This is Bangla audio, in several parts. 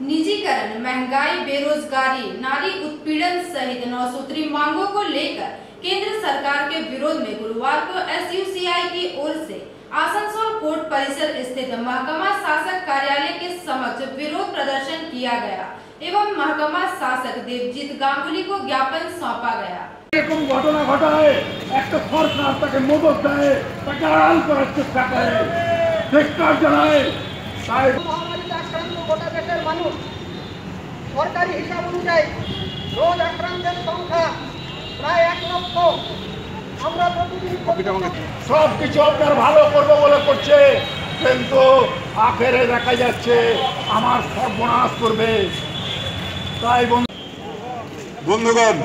निजीकरण, महंगाई, बेरोजगारी, नारी उत्पीड़न सहित 9 सूत्री मांगों को लेकर केंद्र सरकार के विरोध में गुरुवार को एसयूसीआई की ओर से आसनसोल कोर्ट परिसर स्थित महकमा शासक कार्यालय के समक्ष विरोध प्रदर्शन किया गया एवं महकमा शासक देवजीत गांगुली को ज्ञापन सौंपा गया। এরকম ঘটনা ঘটায় একটা সরকার তাকে মদত দেয়, তাকে আড়াল করার চেষ্টা করে, ধিক্কার জানায়। তাই মহামারীতে আক্রান্ত গোটা দেশের মানুষ, সরকারি হিসাব অনুযায়ী রোজ আক্রান্তের সংখ্যা প্রায় 1 লক্ষ। আমরা প্রতিদিন সব কিছু আপনার ভালো করবো বলে করছে, কিন্তু আখেরে দেখা যাচ্ছে আমার সর্বনাশ করবে। তাই বন্ধুগণ,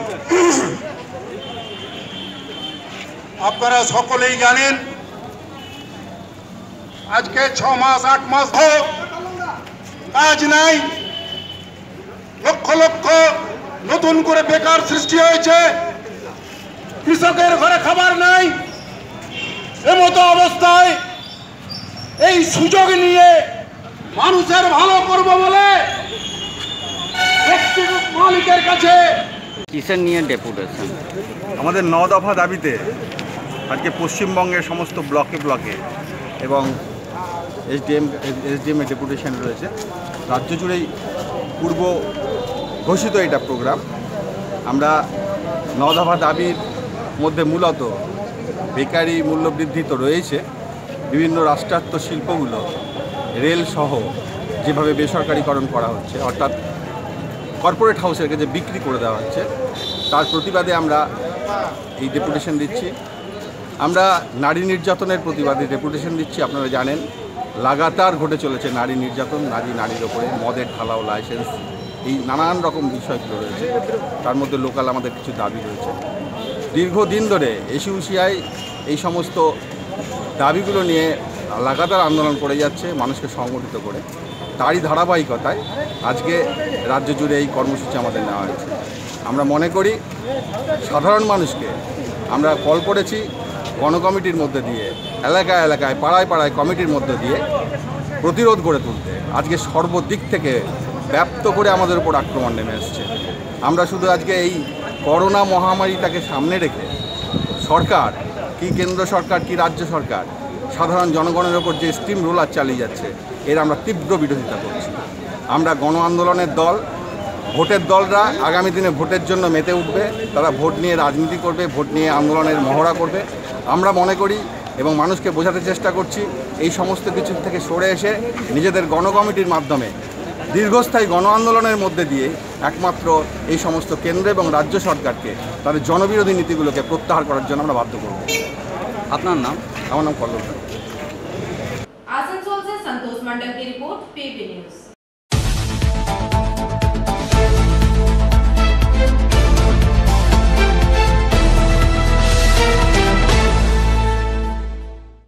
আপনারা সকলেই জানেন আজকে 6 মাস 8 মাস কাজ নাই, লক্ষ লক্ষ নতুন করে বেকার সৃষ্টি হয়েছে, কৃষকের ঘরে খাবার নাই। এমতো অবস্থায় এই সুযোগ নিয়ে মানুষের ভালো করব বলে ব্যক্তিগত মালিকের কাছে কিসের নিয়ে ডেপুটেশন? আমাদের 9 দফা দাবিতে আজকে পশ্চিমবঙ্গের সমস্ত ব্লকে ব্লকে এবং এসডিএম এ ডেপুটেশন রয়েছে। রাজ্য জুড়েই পূর্ব ঘোষিত এটা প্রোগ্রাম। আমরা 9 দফা দাবির মধ্যে মূলত বেকারি মূল্যবৃদ্ধি তো রয়েছে, বিভিন্ন রাষ্ট্রায়ত্ত শিল্পগুলো রেল সহ যেভাবে বেসরকারিকরণ করা হচ্ছে, অর্থাৎ কর্পোরেট হাউসের কাছে বিক্রি করে দেওয়া হচ্ছে, তার প্রতিবাদে আমরা এই ডেপুটেশন দিচ্ছি। আমরা নারী নির্যাতনের প্রতিবাদে ডেপুটেশন দিচ্ছি। আপনারা জানেন লাগাতার ঘটে চলেছে নারী নির্যাতন, নারীর ওপরে মদের ঢালাও, লাইসেন্স, এই নানান রকম বিষয়গুলো রয়েছে। তার মধ্যে লোকাল আমাদের কিছু দাবি রয়েছে। দীর্ঘদিন ধরে এসইউসিআই এই সমস্ত দাবিগুলো নিয়ে লাগাতার আন্দোলন করে যাচ্ছে, মানুষকে সংগঠিত করে। তারই ধারাবাহিকতায় আজকে রাজ্য জুড়ে এই কর্মসূচি আমাদের নেওয়া হয়েছে। আমরা মনে করি সাধারণ মানুষকে আমরা কল করেছি গণকমিটির মধ্যে দিয়ে, এলাকায় এলাকায়, পাড়ায় পাড়ায় কমিটির মধ্যে দিয়ে প্রতিরোধ গড়ে তুলতে। আজকে সর্বদিক থেকে ব্যাপ্ত করে আমাদের উপর আক্রমণ নেমে এসছে। আমরা শুধু আজকে এই করোনা মহামারীটাকে সামনে রেখে সরকার, কি কেন্দ্র সরকার কি রাজ্য সরকার, সাধারণ জনগণের ওপর যে স্টিম রোলার চালিয়ে যাচ্ছে, এর আমরা তীব্র বিরোধিতা করছি। আমরা গণ আন্দোলনের দল, ভোটের দলরা আগামী দিনে ভোটের জন্য মেতে উঠবে। তারা ভোট নিয়ে রাজনীতি করবে, ভোট নিয়ে আন্দোলনের মহড়া করবে। আমরা মনে করি এবং মানুষকে বোঝাতে চেষ্টা করছি, এই সমস্ত কিছু থেকে সরে এসে নিজেদের গণকমিটির মাধ্যমে দীর্ঘস্থায়ী গণ আন্দোলনের মধ্যে দিয়ে একমাত্র এই সমস্ত কেন্দ্র এবং রাজ্য সরকারকে তাদের জনবিরোধী নীতিগুলোকে প্রত্যাহার করার জন্য আমরা বাধ্য করব। আপনার নাম? আমার নাম কল্লোল। आसनसोल से संतोष मंडल की रिपोर्ट, पीपी न्यूज।